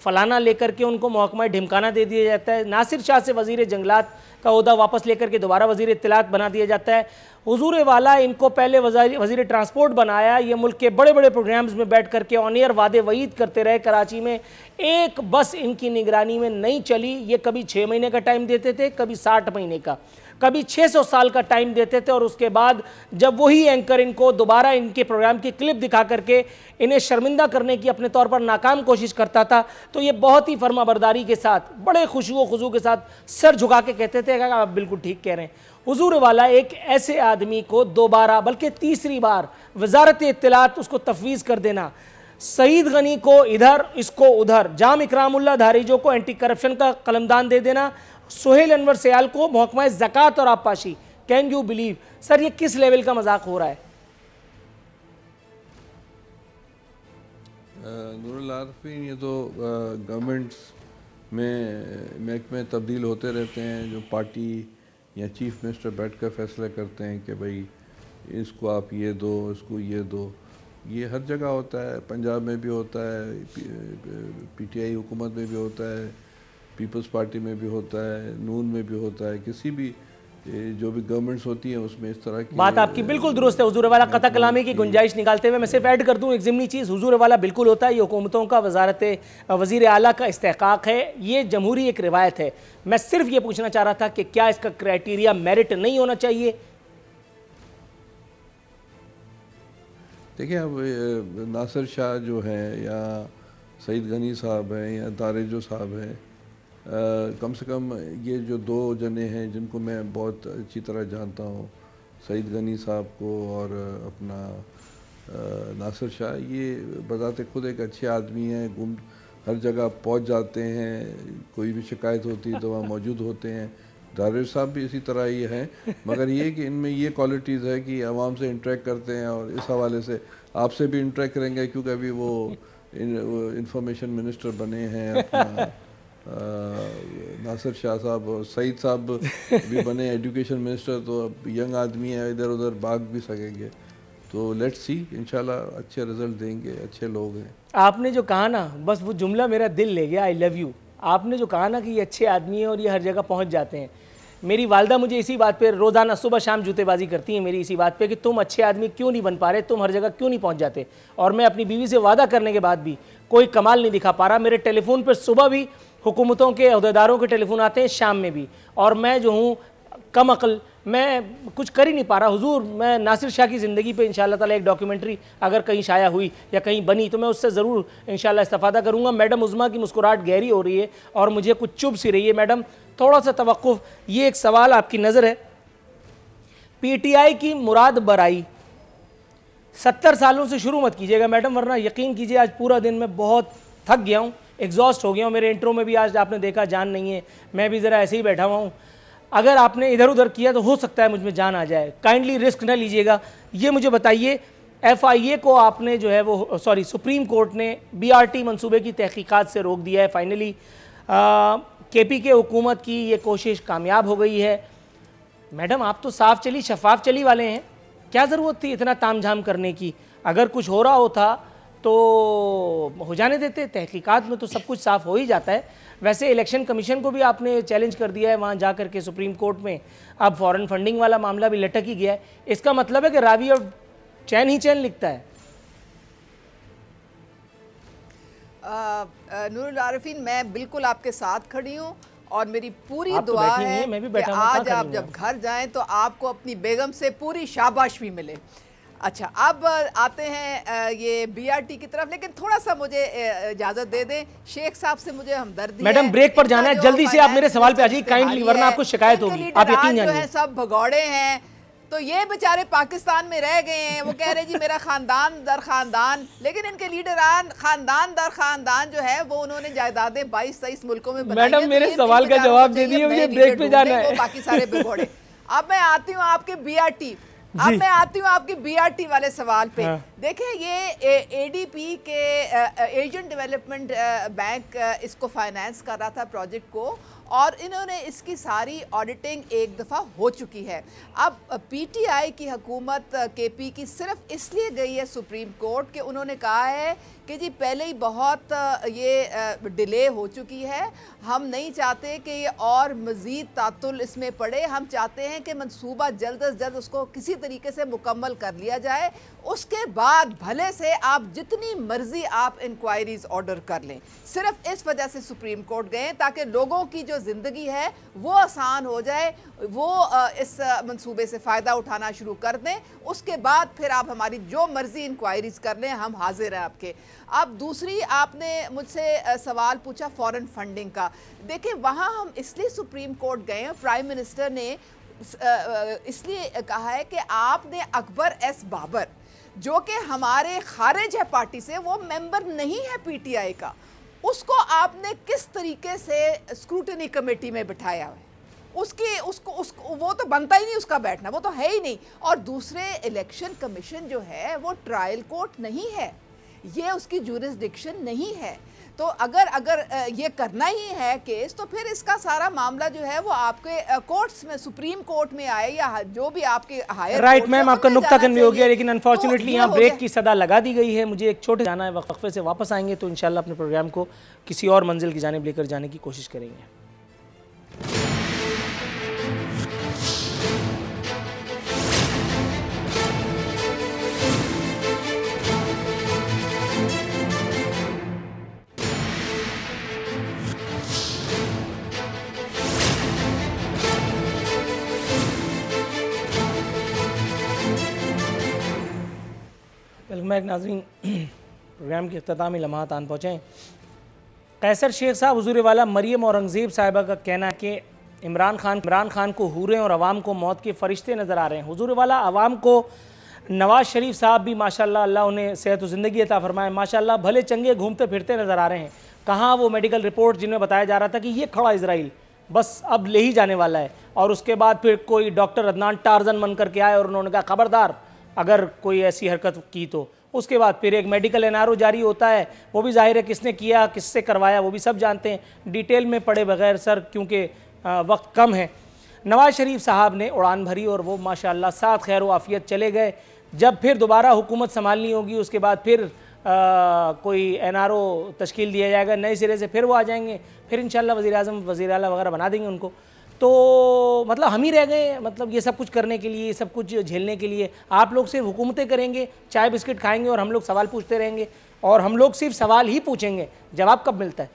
फलाना लेकर के उनको महकमा ढिमकाना दे दिया जाता है, नासिर शाह से वज़ीर जंगलात का ओहदा वापस लेकर के दोबारा वज़ीर इत्तलात बना दिया जाता है। हुजूर वाला, इनको पहले वज़ीर ट्रांसपोर्ट बनाया, ये मुल्क के बड़े बड़े प्रोग्राम्स में बैठ करके ऑन एयर वादे वईद करते रहे। कराची में एक बस इनकी निगरानी में नहीं चली। ये कभी 6 महीने का टाइम देते थे, कभी 60 महीने का, कभी 600 साल का टाइम देते थे, और उसके बाद जब वही एंकर इनको दोबारा इनके प्रोग्राम की क्लिप दिखा करके इन्हें शर्मिंदा करने की अपने तौर पर नाकाम कोशिश करता था, तो ये बहुत ही फर्माबरदारी के साथ, बड़े खुशू खुजू के साथ सर झुका के कहते थे कि आप बिल्कुल ठीक कह रहे हैं। हुजूर वाला, एक ऐसे आदमी को दोबारा बल्कि तीसरी बार वजारत इत्तलात उसको तफवीज़ कर देना, सईद गनी को इधर इसको उधर, जाम इकरामुल्लाह धारीजो को एंटी करप्शन का कलमदान दे देना, सोहेल अनवर सयाल को महकमा ज़कात और आबपाशी, कैन यू बिलीव सर, ये किस लेवल का मजाक हो रहा है? नूरुल आरिफीन, ये तो गवर्नमेंट्स में महकमे तब्दील होते रहते हैं, जो पार्टी या चीफ मिनिस्टर बैठ कर फैसला करते हैं कि भाई इसको आप ये दो, इसको ये दो। ये हर जगह होता है, पंजाब में भी होता है, PTI हुकूमत में भी होता है, पीपल्स पार्टी में भी होता है, नून में भी होता है, किसी भी ये जो भी गवर्नमेंट्स होती हैं उसमें इस तरह की बात आपकी बिल्कुल दुरुस्त है। हुजूर वाला कथा कलामी की गुंजाइश निकालते हुए मैं सिर्फ ऐड कर दूं एक ज़िमनी चीज़, हुजूर वाला बिल्कुल होता है, ये हुकूमतों का वज़ीर आला का इस्तेहकाक है, ये जमहूरी एक रिवायत है। मैं सिर्फ ये पूछना चाह रहा था कि क्या इसका क्राइटेरिया मेरिट नहीं होना चाहिए? देखिए, अब नासिर शाह जो हैं या सईद गनी साहब हैं या दारेजो साहब हैं, कम से कम ये जो दो जने हैं जिनको मैं बहुत अच्छी तरह जानता हूँ, सईद गनी साहब को और अपना नासिर शाह, ये बताते खुद एक अच्छे आदमी हैं, हर जगह पहुँच जाते हैं, कोई भी शिकायत होती है तो वहाँ मौजूद होते हैं। दारेज साहब भी इसी तरह ही हैं, मगर ये कि इनमें ये क्वालिटीज़ है कि आवाम से इंटरेक्ट करते हैं और इस हवाले से आपसे भी इंटरेक्ट करेंगे क्योंकि अभी वो इंफॉर्मेशन मिनिस्टर बने हैं अपना नासिर शाह साहब, और सईद साहब भी बने एजुकेशन मिनिस्टर, तो अब यंग आदमी है, इधर उधर भाग भी सकेंगे। तो लेट्स सी, इंशाल्लाह अच्छे रिजल्ट देंगे, अच्छे लोग हैं। आपने जो कहा ना, बस वो जुमला मेरा दिल ले गया, आई लव यू। आपने जो कहा ना कि ये अच्छे आदमी हैं और ये हर जगह पहुंच जाते हैं, मेरी वालदा मुझे इसी बात पे रोज़ाना सुबह शाम जूतेबाजी करती हैं मेरी इसी बात पे कि तुम अच्छे आदमी क्यों नहीं बन पा रहे, तुम हर जगह क्यों नहीं पहुंच जाते। और मैं अपनी बीवी से वादा करने के बाद भी कोई कमाल नहीं दिखा पा रहा। मेरे टेलीफोन पर सुबह भी हुकूमतों के अहदेदारों के टेलीफोन आते हैं, शाम में भी, और मैं जो हूँ कम अकल, मैं कुछ कर ही नहीं पा रहा। हुजूर, मैं नासिर शाह की ज़िंदगी पे इंशाअल्लाह ताला एक डॉक्यूमेंट्री अगर कहीं शाया हुई या कहीं बनी तो मैं उससे ज़रूर इंशाअल्लाह इस्तेफ़ादा करूँगा। मैडम उज़मा की मुस्कुराहट गहरी हो रही है और मुझे कुछ चुभ सी रही है। मैडम, थोड़ा सा तवक्कुफ़, ये एक सवाल आपकी नज़र है। PTI की मुराद बराई 70 सालों से शुरू मत कीजिएगा मैडम, वरना यकीन कीजिए आज पूरा दिन मैं बहुत थक गया हूँ, एग्जॉस्ट हो गया हूँ। मेरे इंट्रो में भी आज आपने देखा जान नहीं है, मैं भी ज़रा ऐसे ही बैठा हुआ हूँ। अगर आपने इधर उधर किया तो हो सकता है मुझ में जान आ जाए, काइंडली रिस्क न लीजिएगा। ये मुझे बताइए, FIA को आपने जो है वो सुप्रीम कोर्ट ने BRT मंसूबे की तहकीकात से रोक दिया है फाइनली। KPK हुकूमत की ये कोशिश कामयाब हो गई है। मैडम, आप तो साफ चली शफाफ चली वाले हैं, क्या ज़रूरत थी इतना तामझाम करने की? अगर कुछ हो रहा होता तो हो जाने देते, तहकीकात में तो सब कुछ साफ़ हो ही जाता है। वैसे इलेक्शन कमीशन को भी आपने चैलेंज कर दिया है वहाँ जा कर के सुप्रीम कोर्ट में, अब फॉरेन फंडिंग वाला मामला भी लटक ही गया है। इसका मतलब है कि रावी और चैन ही चैन लिखता है। नूरुल आरिफीन, मैं बिल्कुल आपके साथ खड़ी हूँ और मेरी पूरी दुआ है कि आज आप जब घर जाएं तो आपको अपनी बेगम से पूरी शाबाश भी मिले। अच्छा, अब आते हैं ये BRT की तरफ, लेकिन थोड़ा सा मुझे इजाज़त दे दें, शेख साहब से मुझे हमदर्दी है। मैडम, ब्रेक पर जाना है, जल्दी से आप मेरे सवाल पे आ जाइए काइंडली, वरना आपको शिकायत होगी, आप यकीन जानिए। सब भगौड़े हैं, तो ये बेचारे पाकिस्तान में रह गए हैं, वो कह रहे जी मेरा खानदान दर खानदान, लेकिन इनके लीडरान खानदान दर खानदान जो है वो उन्होंने जायदादें 22-23 मुल्कों में बनाई। मैडम, मेरे सवाल का जवाब दे दिए, मुझे ब्रेक पे जाना है। बाकी सारे भगौड़े। अब मैं आती हूँ आपके BRT वाले सवाल पे। देखें, ये ADP के एजेंट डेवलपमेंट बैंक इसको फाइनेंस कर रहा था प्रोजेक्ट को, और इन्होंने इसकी सारी ऑडिटिंग एक दफ़ा हो चुकी है। अब PTI की हुकूमत KP की सिर्फ इसलिए गई है सुप्रीम कोर्ट कि उन्होंने कहा है कि जी पहले ही बहुत ये डिले हो चुकी है, हम नहीं चाहते कि ये और मज़ीद तातुल इसमें पड़े, हम चाहते हैं कि मंसूबा जल्द अज जल्द उसको किसी तरीके से मुकम्मल कर लिया जाए, उसके बाद भले से आप जितनी मर्जी आप इंक्वायरीज ऑर्डर कर लें। सिर्फ इस वजह से सुप्रीम कोर्ट गए ताकि लोगों की जो ज़िंदगी है वो आसान हो जाए, वो इस मंसूबे से फ़ायदा उठाना शुरू कर दें, उसके बाद फिर आप हमारी जो मर्जी इंक्वायरीज कर लें, हम हाजिर हैं आपके। अब दूसरी आपने मुझसे सवाल पूछा फॉरेन फंडिंग का। देखिए, वहाँ हम इसलिए सुप्रीम कोर्ट गए हैं, प्राइम मिनिस्टर ने इसलिए कहा है कि आपने अकबर एस बाबर, जो कि हमारे खारिज है पार्टी से, वो मेंबर नहीं है PTI का, उसको आपने किस तरीके से स्क्रूटनी कमेटी में बिठाया है? उसको वो तो बनता ही नहीं उसका बैठना, वो तो है ही नहीं। और दूसरे, इलेक्शन कमीशन जो है वो ट्रायल कोर्ट नहीं है, ये उसकी जुरिस्डिक्शन नहीं है। तो अगर ये करना ही है केस, तो फिर इसका सारा मामला जो है वो आपके कोर्ट्स में, सुप्रीम कोर्ट में आए या जो भी आपके हायर। राइट मैम, आपका नुक्ता कन्वे हो गया, लेकिन अनफॉर्चुनेटली यहाँ ब्रेक की सदा लगा दी गई है। मुझे एक छोटे जाना है, वक्फे से वापस आएंगे तो इंशाल्लाह अपने प्रोग्राम को किसी और मंजिल की जानिब लेकर जाने की कोशिश करेंगे। वेलकम बैक नाज़रीन। प्रोग्राम के इख्तितामी लम्हात आन पहुँचे। कैसर शेख साहब हुजूर वाला मरियम औरंगज़ेब साहिबा का कहना है कि इमरान खान को हूरें और अवाम को मौत के फरिश्ते नज़र आ रहे हैं। हुजूर वाला अवाम को नवाज़ शरीफ साहब भी माशाल्लाह, अल्लाह उन्हें सेहत व ज़िंदगी अता फरमाए, माशाल्लाह भले चंगे घूमते फिरते नज़र आ रहे हैं। कहाँ वो मेडिकल रिपोर्ट जिनमें बताया जा रहा था कि ये खड़ा इजराइल बस अब ले ही जाने वाला है, और उसके बाद फिर कोई डॉक्टर अदनान टार्जन बन करके आए और उन्होंने कहा खबरदार अगर कोई ऐसी हरकत की तो। उसके बाद फिर एक मेडिकल एनआरओ जारी होता है, वो भी जाहिर है किसने किया किससे करवाया वो भी सब जानते हैं, डिटेल में पढ़े बगैर सर, क्योंकि वक्त कम है। नवाज़ शरीफ साहब ने उड़ान भरी और वो माशाल्लाह साथ खैर व आफियत चले गए। जब फिर दोबारा हुकूमत संभालनी होगी उसके बाद फिर कोई एनआरओ तश्कील दिया जाएगा नए सिरे से, फिर वो आ जाएंगे, फिर इंशाल्लाह वज़ीर आज़म वज़ीर आला वगैरह बना देंगे उनको। तो मतलब हम ही रह गए, मतलब ये सब कुछ करने के लिए, सब कुछ झेलने के लिए। आप लोग सिर्फ हुकूमतें करेंगे, चाय बिस्किट खाएंगे और हम लोग सवाल पूछते रहेंगे, और हम लोग सिर्फ सवाल ही पूछेंगे, जवाब कब मिलता है?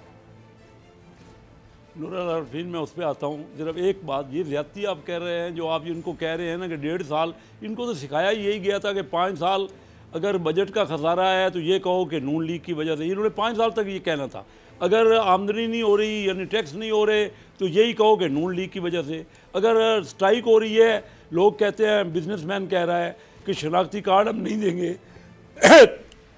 नूर अल-अरफीन, मैं उस पर आता हूँ। सिर्फ एक बात, ये ज़्यादती आप कह रहे हैं जो आप इनको कह रहे हैं ना कि 1.5 साल, इनको तो सिखाया यही गया था कि 5 साल अगर बजट का खसारा है तो ये कहो कि नून लीग की वजह से। इन्होंने 5 साल तक ये कहना था, अगर आमदनी नहीं हो रही यानी टैक्स नहीं हो रहे तो यही कहो कि नून लीग की वजह से। अगर स्ट्राइक हो रही है, लोग कहते हैं, बिजनेसमैन कह रहा है कि शनाख्ती कार्ड हम नहीं देंगे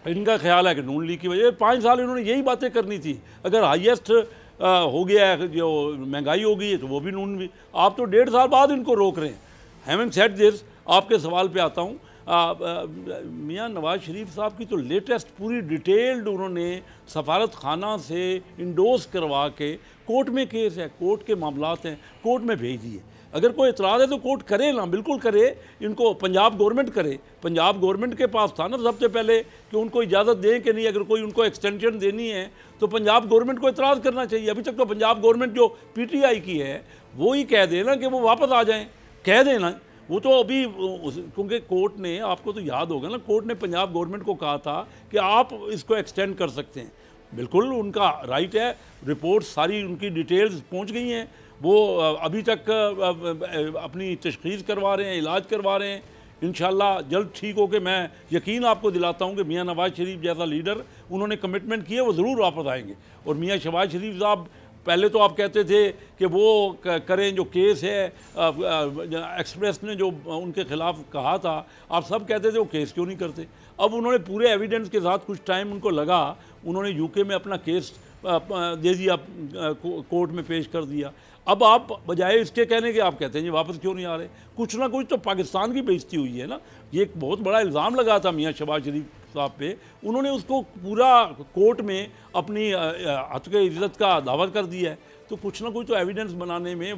इनका ख्याल है कि नून लीग की वजह। 5 साल इन्होंने यही बातें करनी थी। अगर हाईएस्ट हो गया है, जो महंगाई हो गई है, तो वो भी नून भी। आप तो 1.5 साल बाद इनको रोक रहे हैं। हैविंग सेड दिस, आपके सवाल पे आता हूँ। मियाँ नवाज़ शरीफ साहब की तो लेटेस्ट पूरी डिटेल्ड उन्होंने सफारत खाना से इंडोर्स करवा के, कोर्ट में केस है, कोर्ट के मामलात हैं, कोर्ट में भेज दिए। अगर कोई इतराज़ है तो कोर्ट करे ना, बिल्कुल करे। इनको पंजाब गवर्नमेंट करे, पंजाब गवर्नमेंट के पास था ना सबसे पहले कि उनको इजाज़त दें कि नहीं। अगर कोई उनको एक्सटेंशन देनी है तो पंजाब गवर्नमेंट को इतराज़ करना चाहिए। अभी तक तो पंजाब गवर्नमेंट जो पीटीआई की है वो ही कह देना कि वो वापस आ जाएं, कह देना। वो तो अभी, क्योंकि कोर्ट ने, आपको तो याद होगा ना, कोर्ट ने पंजाब गवर्नमेंट को कहा था कि आप इसको एक्सटेंड कर सकते हैं। बिल्कुल उनका राइट है, रिपोर्ट सारी उनकी डिटेल्स पहुंच गई हैं। वो अभी तक अपनी तशख़ीस करवा रहे हैं, इलाज करवा रहे हैं। इंशाल्लाह जल्द ठीक हो के, मैं यकीन आपको दिलाता हूँ कि मियाँ नवाज़ शरीफ जैसा लीडर, उन्होंने कमिटमेंट किया, वो ज़रूर वापस आएंगे। और मियाँ शहबाज शरीफ साहब, पहले तो आप कहते थे कि वो करें जो केस है, एक्सप्रेस ने जो उनके ख़िलाफ़ कहा था, आप सब कहते थे वो केस क्यों नहीं करते। अब उन्होंने पूरे एविडेंस के साथ, कुछ टाइम उनको लगा, उन्होंने यूके में अपना केस दे दिया, कोर्ट में पेश कर दिया। अब आप बजाय इसके कहने के आप कहते हैं ये वापस क्यों नहीं आ रहे। कुछ ना कुछ तो पाकिस्तान की बेइज्जती हुई है ना। ये एक बहुत बड़ा इल्ज़ाम लगा था मियाँ शहबाज शरीफ साहब पे, उन्होंने उसको पूरा कोर्ट में अपनी हक़ इज़्ज़त का दावा कर दिया है। तो कुछ ना कुछ तो एविडेंस बनाने में,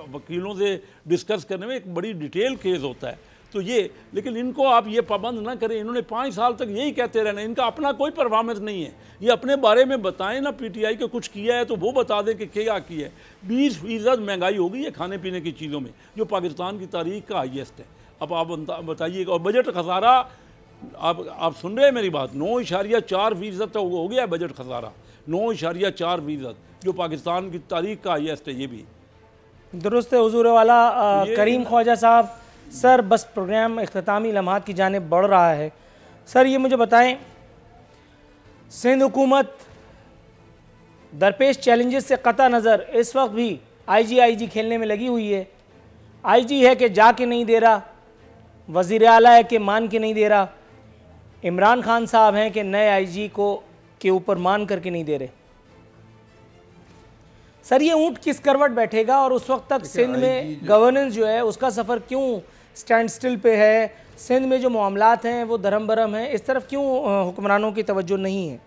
वकीलों से डिस्कस करने में एक बड़ी डिटेल केस होता है। तो ये, लेकिन इनको आप ये पाबंद ना करें। इन्होंने 5 साल तक यही कहते रहना, इनका अपना कोई परफॉर्मेंस नहीं है। ये अपने बारे में बताएं ना, पीटीआई को कुछ किया है तो वो बता दें कि क्या किया है। 20% महंगाई हो गई है खाने पीने की चीज़ों में, जो पाकिस्तान की तारीख का हाईएस्ट है। अब आप बताइएगा। और बजट खसारा, आप सुन रहे हैं मेरी बात, 9.4% तो हो गया है बजट खसारा, 9.4%, जो पाकिस्तान की तारीख का हाईएस्ट है। ये भी दुरुस्त है हुजूर वाला। करीम ख्वाजा साहब, सर बस प्रोग्राम इख्तितामी लम्हात की जानिब बढ़ रहा है। सर ये मुझे बताएं, सिंध हुकूमत दरपेश चैलेंजेस से कता नज़र इस वक्त भी आईजी खेलने में लगी हुई है। आईजी है कि जा के नहीं दे रहा, वज़ीर आला है कि मान के नहीं दे रहा, इमरान खान साहब हैं कि नए आईजी को के ऊपर मान करके नहीं दे रहे। सर ये ऊँट किस करवट बैठेगा, और उस वक्त तक सिंध में गवर्नेंस जो है उसका सफ़र क्यों स्टैंड स्टिल पे है? सिंध में जो मामलात हैं वो धर्म बरम हैं, इस तरफ क्यों हुक्मरानों की तवज्जो नहीं है?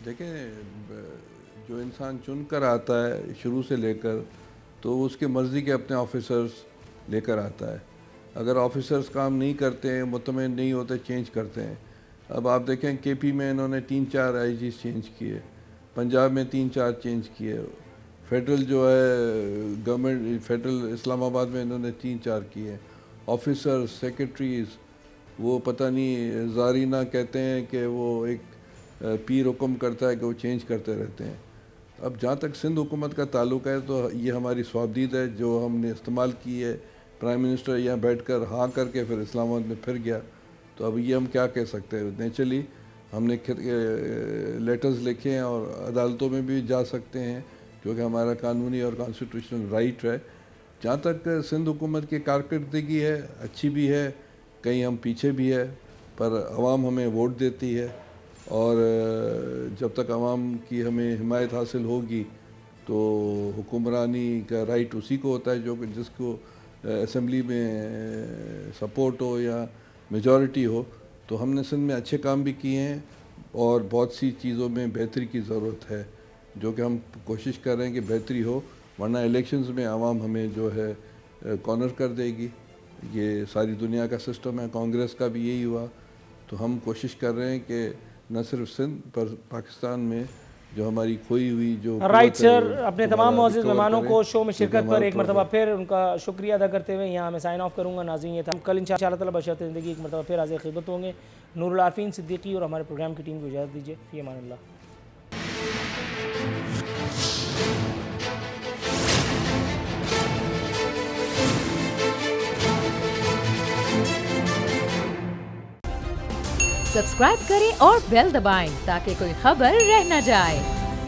देखें, जो इंसान चुन कर आता है शुरू से लेकर, तो उसके मर्ज़ी के अपने ऑफिसर्स लेकर आता है। अगर ऑफिसर्स काम नहीं करते हैं, मुतमईन नहीं होते, चेंज करते हैं। अब आप देखें केपी में इन्होंने 3-4 आईजी चेंज किए, पंजाब में 3-4 चेंज किए, फेडरल जो है गवर्नमेंट, फेडरल इस्लामाबाद में इन्होंने 3-4 किए। ऑफिसर्स, सेक्रेटरीज़, वो पता नहीं ज़ारीना कहते हैं कि वो एक पीर हुक्म करता है कि वो चेंज करते रहते हैं। अब जहाँ तक सिंध हुकूमत का ताल्लुक़ है तो ये हमारी स्वाबदीद है जो हमने इस्तेमाल की है, प्राइम मिनिस्टर यहाँ बैठकर हाँ करके फिर इस्लामाबाद में फिर गया। तो अब ये हम क्या कह सकते हैं। नेचुरली हमने लेटर्स लिखे हैं और अदालतों में भी जा सकते हैं क्योंकि हमारा कानूनी और कॉन्स्टिट्यूशनल राइट है। जहाँ तक सिंध हुकूमत की कारकर्दगी है, अच्छी भी है, कहीं हम पीछे भी है, पर आवाम हमें वोट देती है और जब तक आवाम की हमें हिमायत हासिल होगी तो हुक्मरानी का राइट उसी को होता है जो जिसको असम्बली में सपोर्ट हो या मेजॉरिटी हो। तो हमने सिंध में अच्छे काम भी किए हैं और बहुत सी चीज़ों में बेहतरी की ज़रूरत है जो कि हम कोशिश कर रहे हैं कि बेहतरी हो, वरना इलेक्शंस में आवाम हमें जो है कॉर्नर कर देगी। ये सारी दुनिया का सिस्टम है, कांग्रेस का भी यही हुआ। तो हम कोशिश कर रहे हैं कि न सिर्फ सिंध पर पाकिस्तान में जो हमारी खोई हुई जो राइट सर, अपने तमाम मौजूद मेहमानों को शो में शिरकत पर एक मरतबा फिर उनका शुक्रिया अदा करते हुए यहाँ मैं साइन ऑफ करूँगा। नाज़रीन, ये था कल इंशाअल्लाह ताला बशर्ते ज़िंदगी एक मरतबा फिर हाज़िर खिदमत होंगे। नूरुल आरफीन सिद्दीकी और हमारे प्रोग्राम की टीम को इजाज़त दीजिए। फ़ी अमान अल्लाह। सब्सक्राइब करें और बेल दबाएं ताकि कोई खबर रह न जाए।